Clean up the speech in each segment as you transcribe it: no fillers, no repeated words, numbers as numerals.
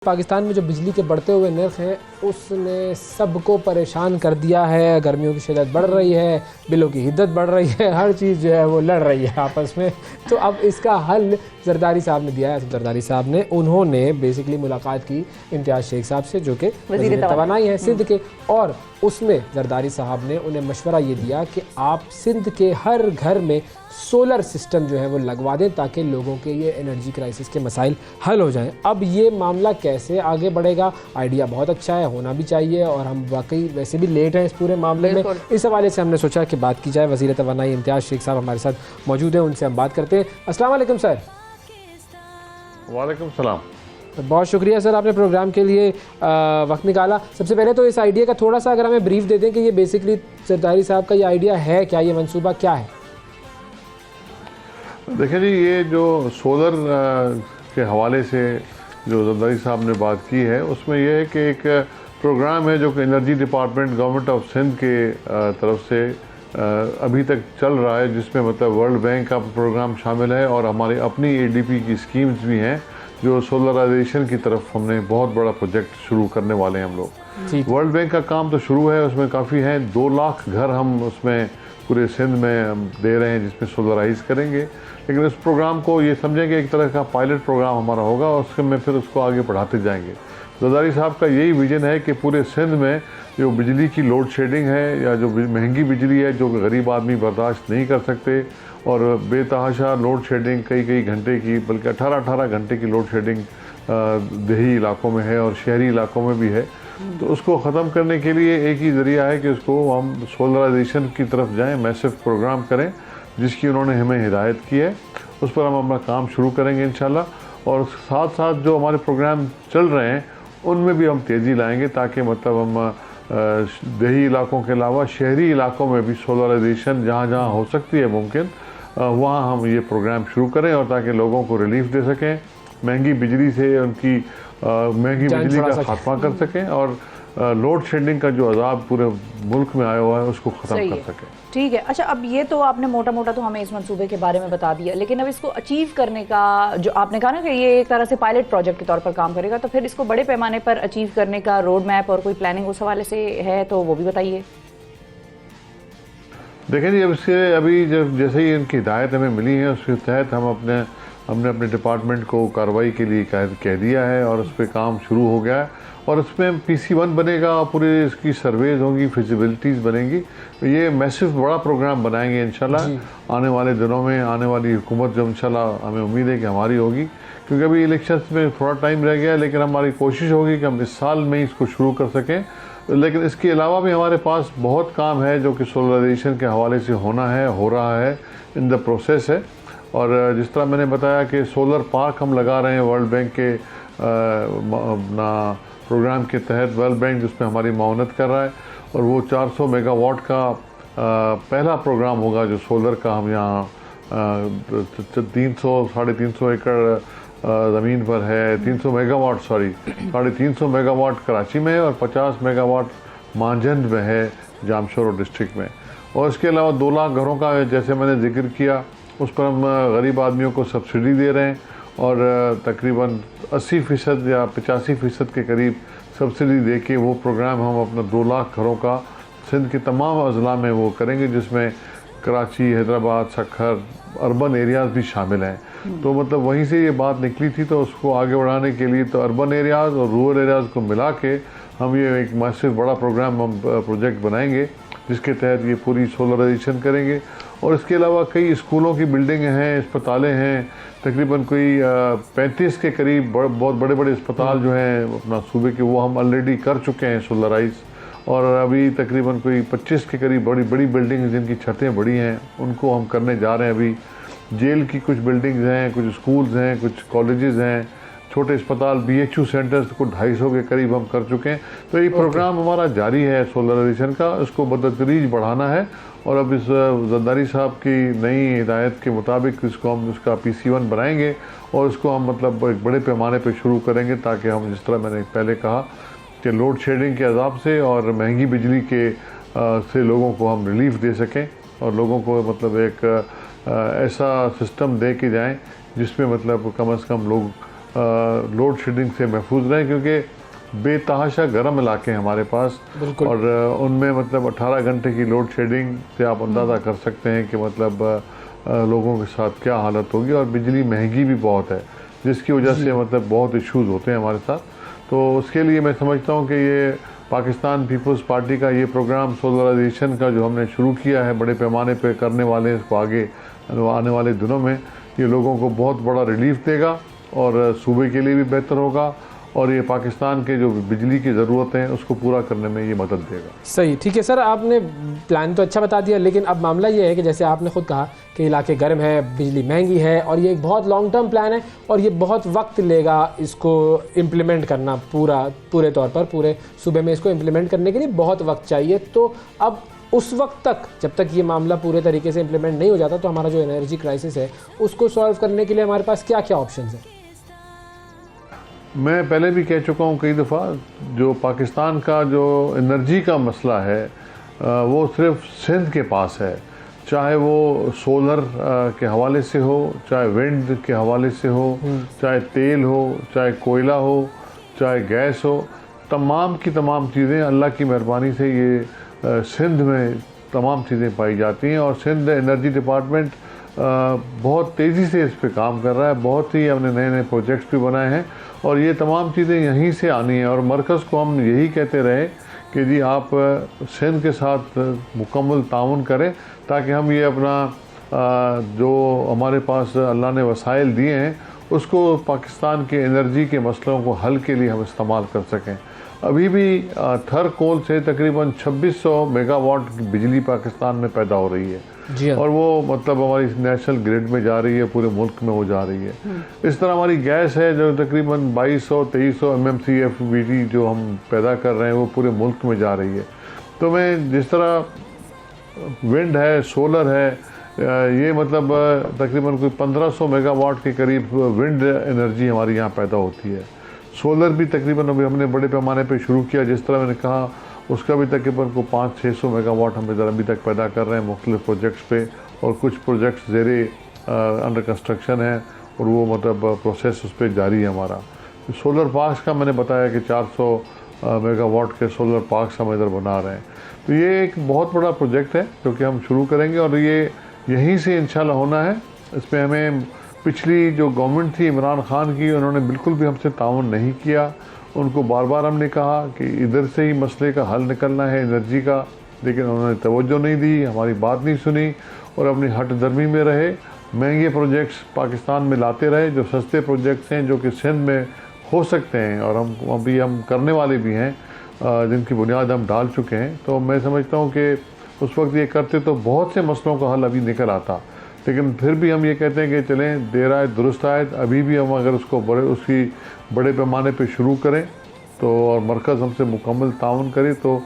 पाकिस्तान में जो बिजली के बढ़ते हुए नर्ख हैं उसने सबको परेशान कर दिया है। गर्मियों की शिद्दत बढ़ रही है, बिलों की हिद्दत बढ़ रही है, हर चीज़ जो है वो लड़ रही है आपस में। तो अब इसका हल जरदारी साहब ने दिया है। जरदारी साहब ने उन्होंने बेसिकली मुलाकात की इम्तियाज़ शेख साहब से, जो कि वज़ीर तवानाई है सिंध के, और उसमें जरदारी साहब ने उन्हें मशवरा ये दिया कि आप सिंध के हर घर में सोलर सिस्टम जो है वो लगवा दें ताकि लोगों के ये एनर्जी क्राइसिस के मसाइल हल हो जाएं। अब ये मामला कैसे आगे बढ़ेगा, आइडिया बहुत अच्छा है, होना भी चाहिए, और हम वाकई वैसे भी लेट हैं इस पूरे मामले में। इस हवाले से हमने सोचा कि बात की जाए। वज़ीर तवानाई इम्तियाज़ शेख साहब हमारे साथ मौजूद हैं, उनसे हम बात करते हैं। अस्सलाम वालेकुम सर। वालेकुम सलाम। बहुत शुक्रिया सर, आपने प्रोग्राम के लिए वक्त निकाला। सबसे पहले तो इस आइडिया का थोड़ा सा अगर हमें ब्रीफ दे दें कि ये बेसिकली जरदारी साहब का ये आइडिया है क्या, ये मंसूबा क्या है? देखिए जी, ये जो सोलर के हवाले से जो जरदारी साहब ने बात की है, उसमें यह है कि एक प्रोग्राम है जो कि energy department government of Sindh के तरफ से अभी तक चल रहा है, जिसमें मतलब वर्ल्ड बैंक का प्रोग्राम शामिल है और हमारी अपनी एडीपी की स्कीम्स भी हैं जो सोलराइजेशन की तरफ हमने बहुत बड़ा प्रोजेक्ट शुरू करने वाले हैं हम लोग। वर्ल्ड बैंक का काम तो शुरू है, उसमें काफ़ी है, 2 लाख घर हम उसमें पूरे सिंध में हम दे रहे हैं जिसमें सोलराइज करेंगे। लेकिन इस प्रोग्राम को ये समझेंगे एक तरह का पायलट प्रोग्राम हमारा होगा और उसके में फिर उसको आगे बढ़ाते जाएंगे। जरदारी साहब का यही विजन है कि पूरे सिंध में जो बिजली की लोड शेडिंग है या जो महंगी बिजली है जो गरीब आदमी बर्दाश्त नहीं कर सकते, और बेतहाशा लोड शेडिंग कई घंटे की, बल्कि 18 घंटे की लोड शेडिंग देही इलाकों में है और शहरी इलाकों में भी है, तो उसको ख़त्म करने के लिए एक ही ज़रिया है कि उसको हम सोलराइजेशन की तरफ जाएं, मैसिव प्रोग्राम करें, जिसकी उन्होंने हमें हिदायत की है। उस पर हम अपना काम शुरू करेंगे इंशाल्लाह, और साथ साथ जो हमारे प्रोग्राम चल रहे हैं उनमें भी हम तेज़ी लाएंगे ताकि मतलब हम देही इलाकों के अलावा शहरी इलाकों में भी सोलराइजेशन जहाँ जहाँ हो सकती है मुमकिन, वहाँ हम ये प्रोग्राम शुरू करें, और ताकि लोगों को रिलीफ दे सकें, महंगी बिजली से उनकी महंगी बिजली का खात्मा कर सकें, और लोड शेडिंग का जो अजाब पूरे मुल्क में आया हुआ है उसको ख़त्म कर सकें। ठीक है। अच्छा, अब ये तो आपने मोटा मोटा तो हमें इस मंसूबे के बारे में बता दिया, लेकिन अब इसको अचीव करने का जो आपने कहा ना कि ये एक तरह से पायलट प्रोजेक्ट के तौर पर काम करेगा, तो फिर इसको बड़े पैमाने पर अचीव करने का रोड मैप और कोई प्लानिंग उस हवाले से है तो वो भी बताइए। देखें जी, अब इससे अभी जब जैसे ही इनकी हिदायत हमें मिली है उसके तहत हमने अपने डिपार्टमेंट को कार्रवाई के लिए कह दिया है और उस पर काम शुरू हो गया है, और उसमें PC1 बनेगा, पूरे इसकी सर्वेज होंगी, फिजिबिलिटीज़ बनेंगी। ये मैसिव बड़ा प्रोग्राम बनाएंगे इंशाल्लाह आने वाले दिनों में। आने वाली हुकूमत जो इंशाल्लाह हमें उम्मीद है कि हमारी होगी, क्योंकि अभी इलेक्शंस में थोड़ा टाइम रह गया है, लेकिन हमारी कोशिश होगी कि हम इस साल में ही इसको शुरू कर सकें। लेकिन इसके अलावा भी हमारे पास बहुत काम है जो कि सोलराइजेशन के हवाले से होना है, हो रहा है, इन द प्रोसेस है। और जिस तरह मैंने बताया कि सोलर पार्क हम लगा रहे हैं वर्ल्ड बैंक के अपना प्रोग्राम के तहत, वर्ल्ड बैंक जिसमें हमारी मावनत कर रहा है, और वो 400 मेगावाट का पहला प्रोग्राम होगा जो सोलर का हम यहाँ 300-350 एकड़ ज़मीन पर है, 300 मेगावाट 350 मेगावाट कराची में है और 50 मेगावाट मांझंद में है जामशोर डिस्ट्रिक्ट में। और इसके अलावा 2 लाख घरों का जैसे मैंने जिक्र किया, उस पर हम गरीब आदमियों को सब्सिडी दे रहे हैं, और तकरीबन 80% या 85% के करीब सब्सिडी दे के वो प्रोग्राम हम अपना 2 लाख घरों का सिंध के तमाम अजला में वो करेंगे, जिसमें कराची, हैदराबाद, सखर, अर्बन एरियाज़ भी शामिल हैं। तो मतलब वहीं से ये बात निकली थी, तो उसको आगे बढ़ाने के लिए तो अर्बन एरियाज़ और रूरल एरियाज़ को मिला के हम ये एक मैसिव बड़ा प्रोग्राम हम प्रोजेक्ट बनाएंगे, जिसके तहत ये पूरी सोलराइजेशन करेंगे। और इसके अलावा कई स्कूलों की बिल्डिंग हैं, अस्पतालें हैं, तकरीबन कोई 35 के करीब बहुत बड़े बड़े अस्पताल जो हैं अपना सूबे के, वो हम ऑलरेडी कर चुके हैं सोलराइज, और अभी तकरीबन कोई 25 के करीब बड़ी बड़ी बिल्डिंग जिनकी छतें बड़ी हैं उनको हम करने जा रहे हैं। अभी जेल की कुछ बिल्डिंग्स हैं, कुछ स्कूल्स हैं, कुछ कॉलेजेस हैं, छोटे अस्पताल, BHU सेंटर्स को 250 के करीब हम कर चुके हैं। तो ये प्रोग्राम हमारा जारी है सोलराइजेशन का, इसको बतदरीज बढ़ाना है, और अब इस जरदारी साहब की नई हिदायत के मुताबिक इसको हम उसका PC1 बनाएंगे और इसको हम मतलब एक बड़े पैमाने पर शुरू करेंगे, ताकि हम जिस तरह मैंने पहले कहा कि लोड शेडिंग के अजाब से और महंगी बिजली के से लोगों को हम रिलीफ दे सकें, और लोगों को मतलब एक ऐसा सिस्टम दे के जाएँ जिसमें मतलब कम से कम लोग लोड शेडिंग से महफूज रहें, क्योंकि बेतहाशा गर्म इलाके हैं हमारे पास बिल्कुल। और उनमें मतलब 18 घंटे की लोड शेडिंग से आप अंदाज़ा कर सकते हैं कि मतलब लोगों के साथ क्या हालत होगी। और बिजली महंगी भी बहुत है, जिसकी वजह से मतलब बहुत इश्यूज़ होते हैं हमारे साथ। तो उसके लिए मैं समझता हूँ कि ये पाकिस्तान पीपल्स पार्टी का ये प्रोग्राम सोलराइजेशन का जो हमने शुरू किया है, बड़े पैमाने पे करने वाले हैं, इसको आगे आने वाले दिनों में ये लोगों को बहुत बड़ा रिलीफ देगा और सूबे के लिए भी बेहतर होगा और ये पाकिस्तान के जो बिजली की ज़रूरत है उसको पूरा करने में ये मदद देगा। सही, ठीक है सर, आपने प्लान तो अच्छा बता दिया, लेकिन अब मामला ये है कि जैसे आपने खुद कहा कि इलाके गर्म है, बिजली महंगी है और ये एक बहुत लॉन्ग टर्म प्लान है और ये बहुत वक्त लेगा इसको इम्प्लीमेंट करना, पूरे तौर पर पूरे सूबे में इसको इम्प्लीमेंट करने के लिए बहुत वक्त चाहिए। तो अब उस वक्त तक, जब तक ये मामला पूरे तरीके से इम्प्लीमेंट नहीं हो जाता, तो हमारा जो एनर्जी क्राइसिस है उसको सॉल्व करने के लिए हमारे पास क्या क्या ऑप्शन है? मैं पहले भी कह चुका हूँ कई दफ़ा, जो पाकिस्तान का जो एनर्जी का मसला है वो सिर्फ सिंध के पास है, चाहे वो सोलर के हवाले से हो, चाहे विंड के हवाले से हो, चाहे तेल हो, चाहे कोयला हो, चाहे गैस हो, तमाम की तमाम चीज़ें अल्लाह की मेहरबानी से ये सिंध में तमाम चीज़ें पाई जाती हैं। और सिंध एनर्जी डिपार्टमेंट बहुत तेज़ी से इस पे काम कर रहा है, बहुत ही हमने नए नए प्रोजेक्ट्स भी बनाए हैं और ये तमाम चीज़ें यहीं से आनी हैं। और मरकज़ को हम यही कहते रहे कि जी आप सिंध के साथ मुकम्मल ताउन करें, ताकि हम ये अपना जो हमारे पास अल्लाह ने वसाइल दिए हैं उसको पाकिस्तान के एनर्जी के मसलों को हल के लिए हम इस्तेमाल कर सकें। अभी भी थर कोल से तकरीबन 2600 मेगावाट की बिजली पाकिस्तान में पैदा हो रही है जी हाँ। और वो मतलब हमारी नेशनल ग्रिड में जा रही है, पूरे मुल्क में वो जा रही है। इस तरह हमारी गैस है जो तकरीबन 2200-2300 MMCFBD जो हम पैदा कर रहे हैं वो पूरे मुल्क में जा रही है। तो मैं जिस तरह विंड है, सोलर है, ये मतलब तकरीबन कोई 1500 मेगावाट के करीब विंड एनर्जी हमारी यहाँ पैदा होती है। सोलर भी तकरीबन अभी हमने बड़े पैमाने पे शुरू किया, जिस तरह मैंने कहा उसका भी तकरीबन को 500-600 मेगावाट हम इधर अभी तक पैदा कर रहे हैं मुख्तलिफ प्रोजेक्ट्स पे, और कुछ प्रोजेक्ट्स ज़ेरे अंडर कंस्ट्रक्शन है और वो मतलब प्रोसेस उस पर जारी है हमारा। सोलर पार्क्स का मैंने बताया कि 400 मेगावाट के सोलर पार्क्स हम इधर बना रहे हैं। तो ये एक बहुत बड़ा प्रोजेक्ट है जो कि हम शुरू करेंगे और ये यहीं से इंशाल्लाह होना है। इसमें हमें पिछली जो गवर्नमेंट थी इमरान खान की, उन्होंने बिल्कुल भी हमसे ताउन नहीं किया। उनको बार बार हमने कहा कि इधर से ही मसले का हल निकलना है एनर्जी का, लेकिन उन्होंने तवज्जो नहीं दी, हमारी बात नहीं सुनी और अपनी हट दर्मी में रहे। महंगे प्रोजेक्ट्स पाकिस्तान में लाते रहे, जो सस्ते प्रोजेक्ट्स हैं जो कि सिंध में हो सकते हैं और हम करने वाले भी हैं, जिनकी बुनियाद हम डाल चुके हैं। तो मैं समझता हूँ कि उस वक्त ये करते तो बहुत से मसलों का हल अभी निकल आता, लेकिन फिर भी हम ये कहते हैं कि चलें देर आए दुरुस्त आए। अभी भी हम अगर उसको उसकी बड़े पैमाने पे शुरू करें तो और मरकज़ हमसे मुकम्मल ताउन करे तो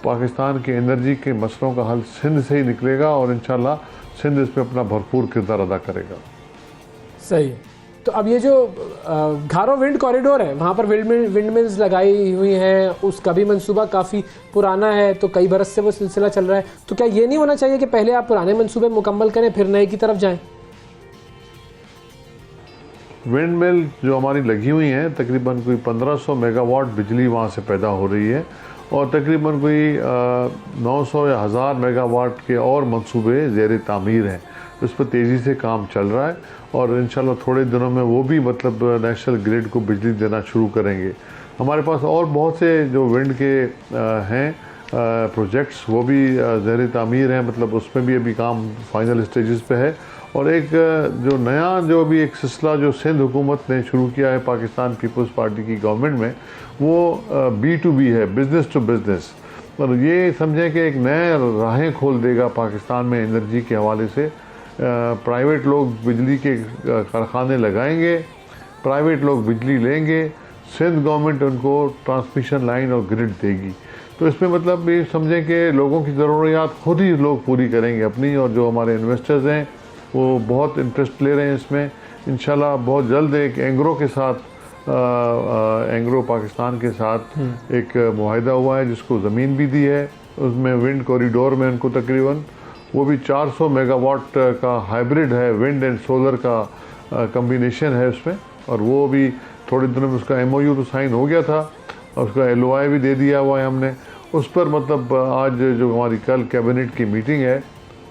पाकिस्तान के एनर्जी के मसलों का हल सिंध से ही निकलेगा और इंशाल्लाह सिंध इस पर अपना भरपूर किरदार अदा करेगा। सही है। तो अब ये जो घारो विंड कॉरिडोर है, वहाँ पर विंड मिल्स लगाई हुई हैं, उसका भी मंसूबा काफ़ी पुराना है, तो कई बरस से वो सिलसिला चल रहा है। तो क्या ये नहीं होना चाहिए कि पहले आप पुराने मंसूबे मुकम्मल करें फिर नए की तरफ जाएं? विंड मिल जो हमारी लगी हुई हैं तकरीबन कोई 1500 मेगावाट बिजली वहाँ से पैदा हो रही है और तकरीबन कोई 900 या 1000 मेगावाट के और मंसूबे ज़ेर तामीर हैं। उस पर तेज़ी से काम चल रहा है और इंशाल्लाह थोड़े दिनों में वो भी मतलब नेशनल ग्रिड को बिजली देना शुरू करेंगे। हमारे पास और बहुत से जो विंड के हैं प्रोजेक्ट्स, वो भी ज़ेर तामीर हैं, मतलब उसमें भी अभी काम फाइनल स्टेजेस पे है। और एक जो नया जो भी एक सिलसिला जो सिंध हुकूमत ने शुरू किया है पाकिस्तान पीपल्स पार्टी की गवर्नमेंट में, वो B2B है, बिज़नेस टू बिज़नेस। और ये समझें कि एक नए राहें खोल देगा पाकिस्तान में एनर्जी के हवाले से। प्राइवेट लोग बिजली के कारखाने लगाएंगे, प्राइवेट लोग बिजली लेंगे, सिंध गवर्नमेंट उनको ट्रांसमिशन लाइन और ग्रिड देगी। तो इसमें मतलब ये समझें कि लोगों की ज़रूरियात खुद ही लोग पूरी करेंगे अपनी, और जो हमारे इन्वेस्टर्स हैं वो बहुत इंटरेस्ट ले रहे हैं इसमें। इंशाल्लाह बहुत जल्द एक एंग्रो के साथ एंग्रो पाकिस्तान के साथ एक मुआहिदा हुआ है जिसको ज़मीन भी दी है। उसमें विंड कॉरिडोर में उनको तकरीबन वो भी 400 मेगावाट का हाइब्रिड है, विंड एंड सोलर का कम्बिनेशन है उसमें, और वो भी थोड़े दिनों में उसका MOU तो साइन हो गया था और उसका LOI भी दे दिया हुआ है हमने। उस पर मतलब आज जो हमारी कल कैबिनेट की मीटिंग है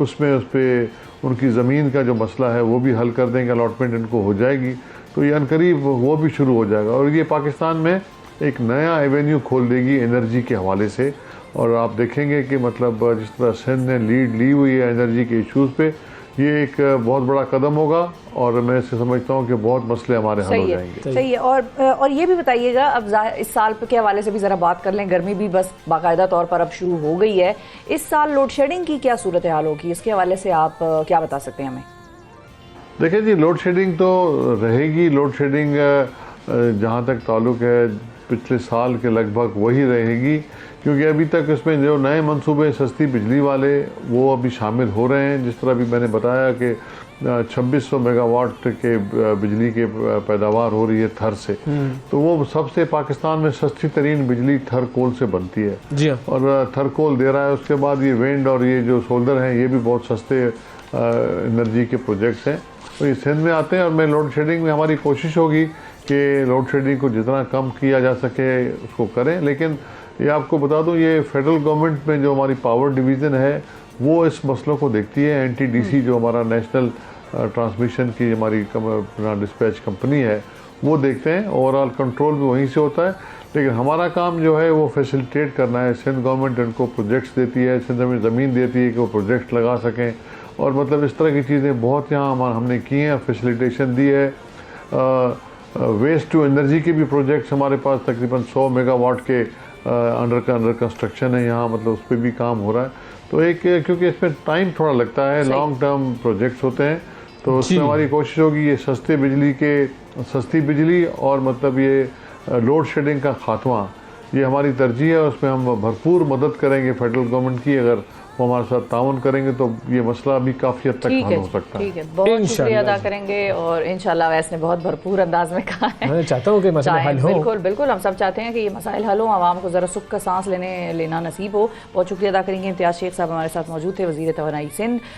उसमें उस पर उनकी ज़मीन का जो मसला है वो भी हल कर देंगे, अलॉटमेंट इनको हो जाएगी, तो ये अनकरीब वो भी शुरू हो जाएगा और ये पाकिस्तान में एक नया एवेन्यू खोल देगी एनर्जी के हवाले से। और आप देखेंगे कि मतलब जिस तरह सिंध ने लीड ली हुई है एनर्जी के इश्यूज़ पे, ये एक बहुत बड़ा कदम होगा और मैं इसे समझता हूँ कि बहुत मसले हमारे हल हो जाएंगे। सही है। और ये भी बताइएगा, अब इस साल के हवाले से भी ज़रा बात कर लें, गर्मी भी बस बाकायदा तौर पर अब शुरू हो गई है। इस साल लोड शेडिंग की क्या सूरत हाल होगी, इसके हवाले से आप क्या बता सकते हैं हमें? देखिए जी, लोड शेडिंग तो रहेगी। लोड शेडिंग जहाँ तक ताल्लुक है पिछले साल के लगभग वही रहेगी, क्योंकि अभी तक इसमें जो नए मंसूबे सस्ती बिजली वाले वो अभी शामिल हो रहे हैं। जिस तरह अभी मैंने बताया कि 2600 मेगावाट के बिजली के पैदावार हो रही है थर से, तो वो सबसे पाकिस्तान में सस्ती तरीन बिजली थर कोल से बनती है जी हाँ। और थर कोल दे रहा है। उसके बाद ये विंड और ये जो सोलर हैं ये भी बहुत सस्ते एनर्जी के प्रोजेक्ट्स हैं, तो ये सिंध में आते हैं। और मैं लोड शेडिंग में हमारी कोशिश होगी कि लोड शेडिंग को जितना कम किया जा सके उसको करें। लेकिन ये आपको बता दूं, ये फेडरल गवर्नमेंट में जो हमारी पावर डिवीज़न है वो इस मसलों को देखती है। NTDC जो हमारा नेशनल ट्रांसमिशन की हमारी डिस्पैच कंपनी है वो देखते हैं, ओवरऑल कंट्रोल भी वहीं से होता है। लेकिन हमारा काम जो है वो फैसिलिटेट करना है। सिंध गवर्नमेंट इनको प्रोजेक्ट्स देती है, सिंध में ज़मीन देती है कि वो प्रोजेक्ट लगा सकें, और मतलब इस तरह की चीज़ें बहुत यहाँ हमने की हैं, फैसिलिटेशन दी है। वेस्ट टू एनर्जी के भी प्रोजेक्ट्स हमारे पास तकरीबन 100 मेगावाट के अंडर कंस्ट्रक्शन है यहाँ, मतलब उस पर भी काम हो रहा है। तो एक क्योंकि इसमें टाइम थोड़ा लगता है, लॉन्ग टर्म प्रोजेक्ट्स होते हैं, तो उसमें हमारी कोशिश होगी ये सस्ती बिजली और मतलब ये लोड शेडिंग का खात्मा, ये हमारी तरजीह है। उसमें हम भरपूर मदद करेंगे फेडरल गवर्नमेंट की। अगर वो हमारे साथ ताउन करेंगे तो ये मसला भी काफ़ी हद तक हल हो सकता है। ठीक है, बहुत शुक्रिया अदा करेंगे और इंशाल्लाह वैसे ने बहुत भरपूर अंदाज में कहा है। मैं चाहता हूँ कि मसले हल हो। बिल्कुल बिल्कुल, हम सब चाहते हैं कि ये मसाइल हल हो, आवाम को ज़रा सुख का सांस लेना नसीब हो। बहुत शुक्रिया अदा करेंगे। इम्तियाज़ शेख साहब हमारे साथ मौजूद थे, वज़ीर तवानाई सिंध।